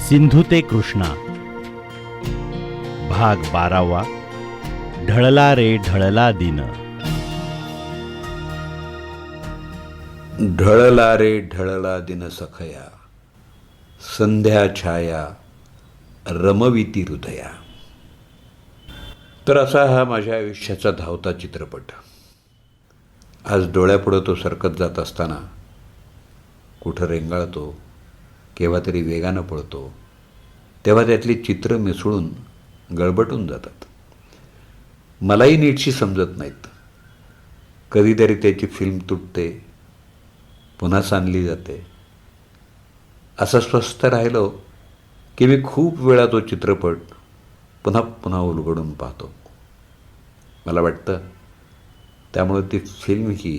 सिंधू ते कृष्णा भाग 12वा. ढळला रे ढळला दिन. ढळला रे ढळला दिन सखया, संध्या छाया रमविती हृदया. तर असा हा माझ्या आयुष्याचा धावता चित्रपट. आज डोळ्यापुढं तो सरकत जात असताना कुठं रेंगाळतो, केव्हा तरी वेगानं पळतो, तेव्हा त्यातली चित्रं मिसळून गळबटून जातात. मलाही नीटशी समजत नाहीत. कधीतरी त्याची फिल्म तुटते, पुन्हा सांधली जाते. असं स्वस्थ राहिलो की मी खूप वेळा तो चित्रपट पुन्हा पुन्हा उलगडून पाहतो. मला वाटतं त्यामुळे ती फिल्म ही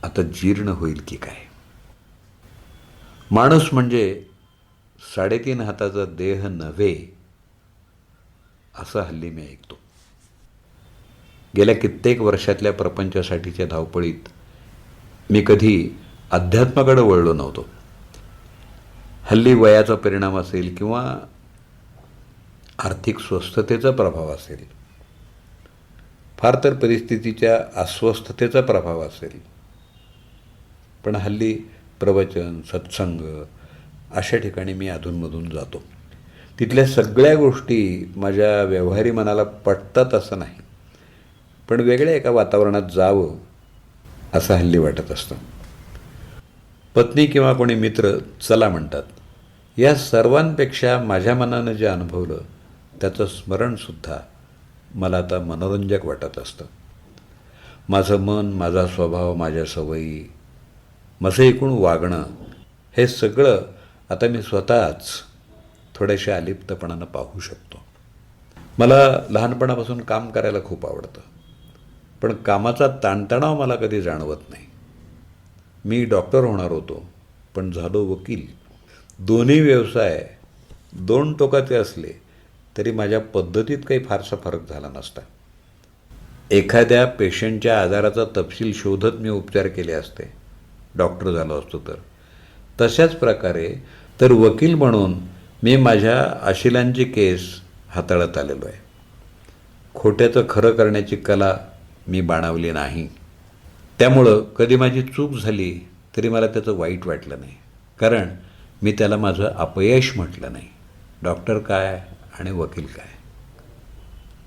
आता जीर्ण होईल की काय. माणूस म्हणजे 3.5 हाताचा देह नव्हे, असं हल्ली मी ऐकतो. गेल्या कित्येक वर्षातल्या प्रपंचासाठीच्या धावपळीत मी कधी अध्यात्माकडे वळलो नव्हतो. हल्ली वयाचा परिणाम असेल किंवा आर्थिक स्वस्थतेचा प्रभाव असेल, फार तर परिस्थितीच्या अस्वस्थतेचा प्रभाव असेल, पण हल्ली प्रवचन, सत्संग अशा ठिकाणी मी अधूनमधून जातो. तिथल्या सगळ्या गोष्टी माझ्या व्यवहारी मनाला पटतात असं नाही, पण वेगळ्या एका वातावरणात जावं असं हल्ली वाटत असतं. पत्नी किंवा कोणी मित्र चला म्हणतात. या सर्वांपेक्षा माझ्या मनानं जे अनुभवलं त्याचं स्मरणसुद्धा मला आता मनोरंजक वाटत असतं. माझं मन, माझा स्वभाव, माझ्या सवयी, माझं एकूण वागणं, हे सगळं आता मी स्वतःच थोड्याशा अलिप्तपणानं पाहू शकतो. मला लहानपणापासून काम करायला खूप आवडतं, पण कामाचा ताणतणाव मला कधी जाणवत नाही. मी डॉक्टर होणार होतो, पण झालो वकील. दोन्ही व्यवसाय 2 टोकाचे असले तरी माझ्या पद्धतीत काही फारसा फरक झाला नसता. एखाद्या पेशंटच्या आजाराचा तपशील शोधत मी उपचार केले असते डॉक्टर झालो असतो तर. तशाच प्रकारे तर वकील म्हणून मी माझ्या अशिलांची केस हाताळत आलेलो आहे. खोट्याचं खरं करण्याची कला मी बाणवली नाही. त्यामुळं कधी माझी चूक झाली तरी मला त्याचं वाईट वाटलं नाही, कारण मी त्याला माझं अपयश म्हटलं नाही. डॉक्टर काय आणि वकील काय,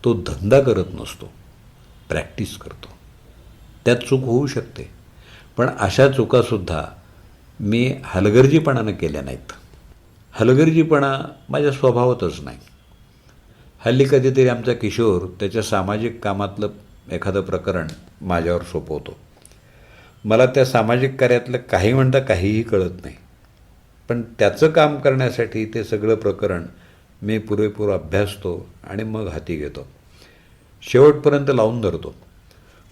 तो धंदा करत नसतो, प्रॅक्टिस करतो. त्यात चूक होऊ शकते, पण अशा चुकासुद्धा मी हलगर्जीपणानं केल्या नाहीत. हलगर्जीपणा माझ्या स्वभावातच नाही. हल्ली कधीतरी आमचा किशोर त्याच्या सामाजिक कामातलं एखादं प्रकरण माझ्यावर सोपवतो. मला त्या सामाजिक कार्यातलं काही म्हणता काहीही कळत नाही, पण त्याचं काम करण्यासाठी ते सगळं प्रकरण मी पुरेपूर अभ्यासतो आणि मग हाती घेतो. शेवटपर्यंत लावून धरतो.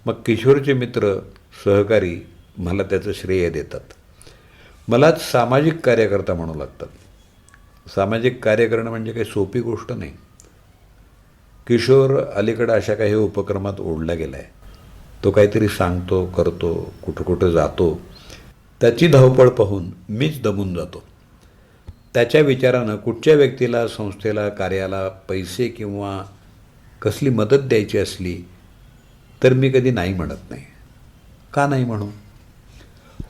मग किशोरचे मित्र, सहकारी मला त्याचं श्रेय देतात. मलाच सामाजिक कार्यकर्ता म्हणू लागतात. सामाजिक कार्य करणं म्हणजे काही सोपी गोष्ट नाही. किशोर अलीकडं अशा काही उपक्रमात ओढला गेला आहे. तो काहीतरी सांगतो, करतो, कुठं कुठं जातो. त्याची धावपळ पाहून मीच दमून जातो. त्याच्या विचारानं कुठच्या व्यक्तीला, संस्थेला, कार्याला पैसे किंवा कसली मदत द्यायची असली तर मी कधी नाही म्हणत नाही. का नाही म्हणू?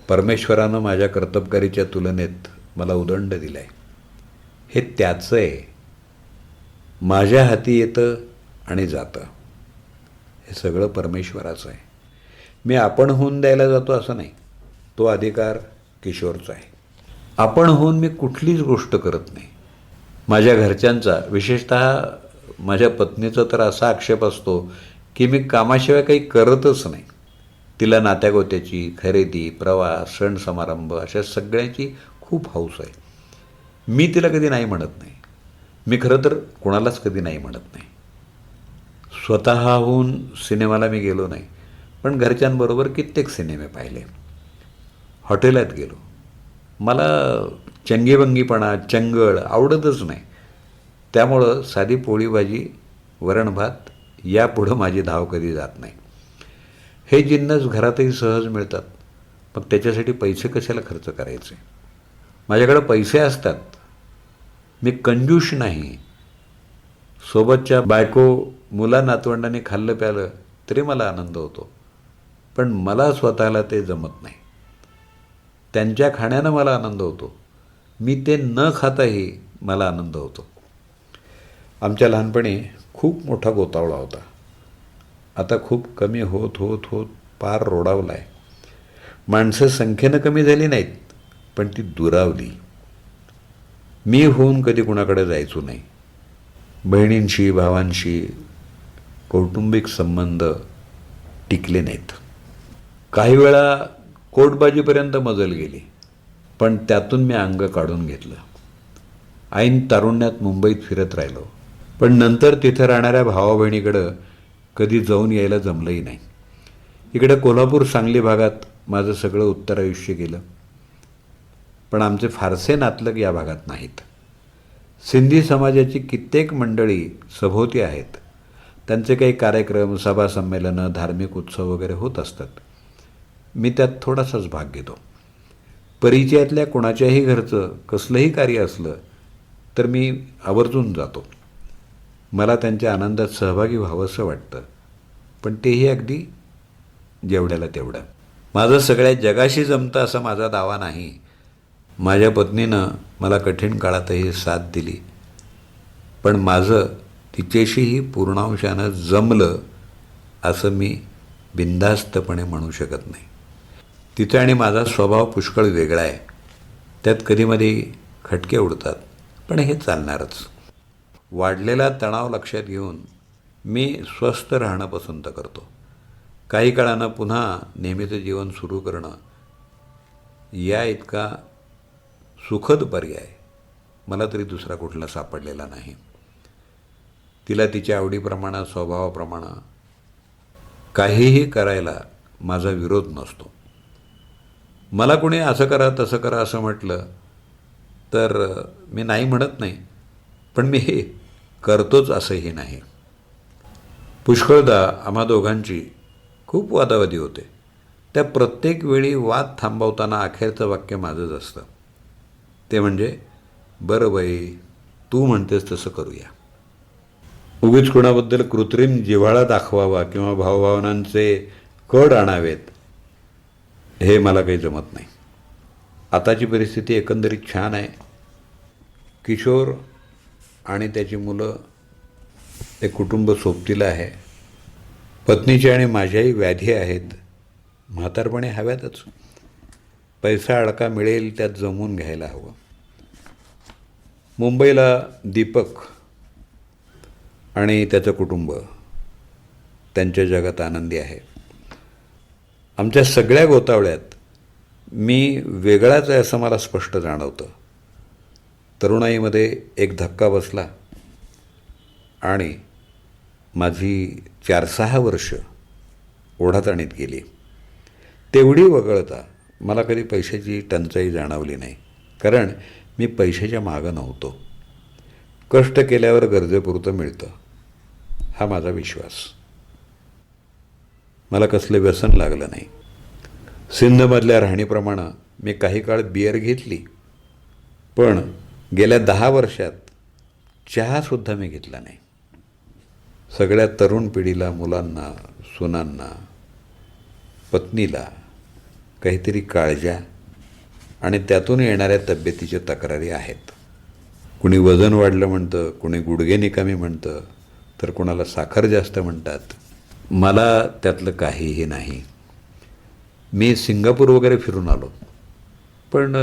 परमेश्वरानं माझ्या कर्तबगारीच्या तुलनेत मला उदंड दिलं आहे. हे त्याचं आहे. माझ्या हाती येतं आणि जातं. हे सगळं परमेश्वराचं आहे. मी आपण होऊन द्यायला जातो असं नाही. तो अधिकार किशोरचा आहे. आपण होऊन मी कुठलीच गोष्ट करत नाही. माझ्या घरच्यांचा, विशेषतः माझ्या पत्नीचा तर असा आक्षेप असतो की मी कामाशिवाय काही करतच नाही. तिला नात्यागोत्याची, खरेदी, प्रवास, सण समारंभ अशा सगळ्याची खूप हौस आहे. मी तिला कधी नाही म्हणत नाही. मी खरं तर कोणालाच कधी नाही म्हणत नाही. स्वतःहून सिनेमाला मी गेलो नाही, पण घरच्यांबरोबर कित्येक सिनेमे पाहिले. हॉटेलात गेलो. मला चंगीबंगीपणा, चंगळ आवडतच नाही. त्यामुळं साधी पोळी भाजी, वरण भात यापुढं माझी धाव कधी जात नाही. हे जिन्नस घरातही सहज मिळतात, मग त्याच्यासाठी पैसे कशाला खर्च करायचे? माझ्याकडे पैसे असतात, मी कंजूष नाही. सोबतच्या बायको मुला नातवंडांनी खाल्लं प्यालं तरी मला आनंद होतो. पण मला स्वतःला ते जमत नाही. त्यांच्या खाण्यानं मला आनंद होतो. मी ते न खाताही मला आनंद होतो. आमच्या लहानपणी खूप मोठा गोतावळा होता. आता खूप कमी होत होत होत पार रोडावला आहे. माणसं संख्येनं कमी झाली नाहीत, पण ती दुरावली. मी होऊन कधी कुणाकडे जायचो नाही. बहिणींशी भावांशी कौटुंबिक संबंध टिकले नाहीत. काही वेळा कोर्टबाजीपर्यंत मजल गेली, पण त्यातून मी अंग काढून घेतलं. ऐन तारुण्यात मुंबईत फिरत राहिलो, पण नंतर तिथे राहणाऱ्या भावा बहिणीकडं कधी जाऊन यायला जमलंही नाही. इकडे कोल्हापूर सांगली भागात माझं सगळं उत्तर आयुष्य गेलं, पण आमचे फारसे नातलग या भागात नाहीत. सिंधी समाजाची कित्येक मंडळी सभोवती आहेत. त्यांचे काही कार्यक्रम, सभा संमेलनं, धार्मिक उत्सव वगैरे होत असतात. मी त्यात थोडासाच भाग घेतो. परिचयातल्या कोणाच्याही घरचं कसलंही कार्य असलं तर मी आवर्जून जातो. मला त्यांच्या आनंदात सहभागी व्हावंसं वाटतं, पण तेही अगदी जेवढ्याला तेवढं. माझं सगळ्या जगाशी जमतं असा माझा दावा नाही. माझ्या पत्नीनं मला कठीण काळातही साथ दिली, पण माझं तिच्याशीही पूर्णांशानं जमलं असं मी बिनधास्तपणे म्हणू शकत नाही. तिचा आणि माझा स्वभाव पुष्कळ वेगळा आहे. त्यात कधीमधी खटके उडतात, पण हे चालणारच. वाढलेला तणाव लक्षात घेऊन मी स्वस्थ राहणं पसंत करतो. काही काळानं पुन्हा नेहमीचं जीवन सुरू करणं या इतका सुखद पर्याय मला तरी दुसरा कुठला सापडलेला नाही. तिला तिच्या आवडीप्रमाणे, स्वभावाप्रमाणे काहीही करायला माझा विरोध नसतो. मला कोणी असं करा तसं करा असं म्हटलं तर मी नाही म्हणत नाही, पण मी हे करतोच असंही नाही. पुष्कळदा आम्हा दोघांची खूप वादावादी होते. त्या प्रत्येक वेळी वाद थांबवताना अखेरचं वाक्य माझंच असतं. ते म्हणजे, बरं बाई, तू म्हणतेस तसं करूया. उगीच कोणाबद्दल कृत्रिम जिव्हाळा दाखवावा किंवा भावभावनांचे कड आणावेत, हे मला काही जमत नाही. आताची परिस्थिती एकंदरीत छान आहे. किशोर आणि त्याची मुलं, एक कुटुंब सोबतीला आहे. पत्नीची आणि माझ्याही व्याधी आहेत. म्हातारपणे हव्यातच. पैसा अडका मिळेल त्यात जमवून घ्यायला हवं. मुंबईला दीपक आणि त्याचं कुटुंब त्यांच्या जगात आनंदी आहे. आमच्या सगळ्या गोतावळ्यात मी वेगळाच आहे असं मला स्पष्ट जाणवतं. तरुणाईमध्ये एक धक्का बसला आणि माझी 4-6 वर्ष ओढाताणीत गेली. तेवढी वगळता मला कधी पैशाची टंचाई जाणवली नाही, कारण मी पैशाच्या मागं नव्हतो. कष्ट केल्यावर गरजेपुरतं मिळतं, हा माझा विश्वास. मला कसलं व्यसन लागलं नाही. सिंधमधल्या राहणीप्रमाणे मी काही काळ बियर घेतली, पण गेल्या 10 वर्षात चहासुद्धा मी घेतला नाही. सगळ्या तरुण पिढीला, मुलांना, सुनांना, पत्नीला काहीतरी काळज्या आणि त्यातून येणाऱ्या तब्येतीच्या तक्रारी आहेत. कुणी वजन वाढलं म्हणतं, कुणी गुडघे निकामी म्हणतं, तर कुणाला साखर जास्त म्हणतात. मला त्यातलं काहीही नाही. मी सिंगापूर वगैरे फिरून आलो, पण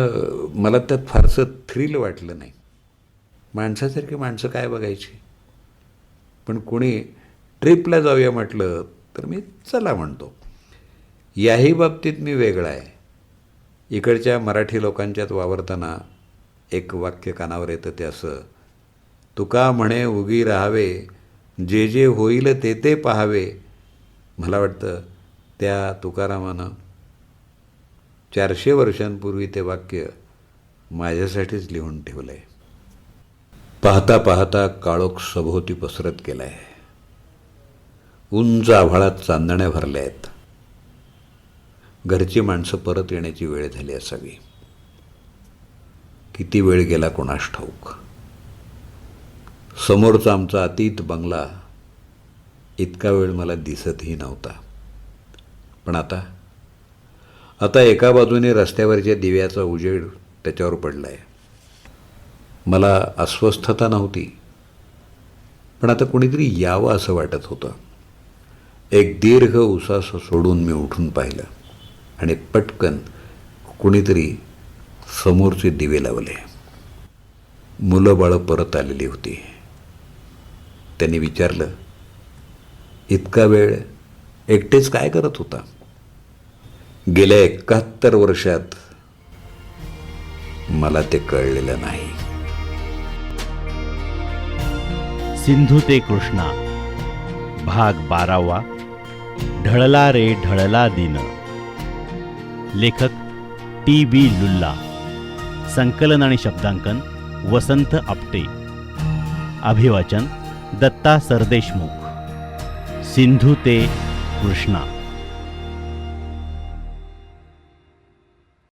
मला त्यात फारसं थ्रिल वाटलं नाही. माणसासारखी माणसं काय बघायची. पण कोणी ट्रिपला जाऊया म्हटलं तर मी चला म्हणतो. याही बाबतीत मी वेगळा आहे. इकडच्या मराठी लोकांच्यात वावरताना एक वाक्य कानावर येतं, ते असं, तुका म्हणे उगी राहावे, जे जे होईल ते ते पाहावे. मला वाटतं त्या तुकारामानं 400 वर्षांपूर्वी ते वाक्य माझ्यासाठीच लिहून ठेवलं आहे. पाहता पाहता काळोख सभोवती पसरत गेला आहे. उंच आभाळात चांदण्या भरल्या आहेत. घरची माणसं परत येण्याची वेळ झाली असावी. किती वेळ गेला कोणास ठाऊक. समोरचा आमचा अतीत बंगला इतका वेळ मला दिसतही नव्हता. पण आता एका बाजूने रस्त्यावरच्या दिव्याचा उजेड त्याच्यावर पडला आहे. मला अस्वस्थता नव्हती, पण आता कुणीतरी यावं असं वाटत होतं. एक दीर्घ उसास सोडून मी उठून पाहिलं आणि पटकन कुणीतरी समोरचे दिवे लावले. मुलं बाळं परत आलेली होती. त्यांनी विचारलं, इतका वेळ एकटेच काय करत होता? गेल्या 71 वर्षात मला ते कळलेलं नाही. सिंधू ते कृष्णा भाग 12वा. ढळला रे ढळला दिन. लेखक TB लुल्ला. संकलन आणि शब्दांकन वसंत आपटे. अभिवाचन दत्ता सरदेशमुख. सिंधू ते कृष्णा.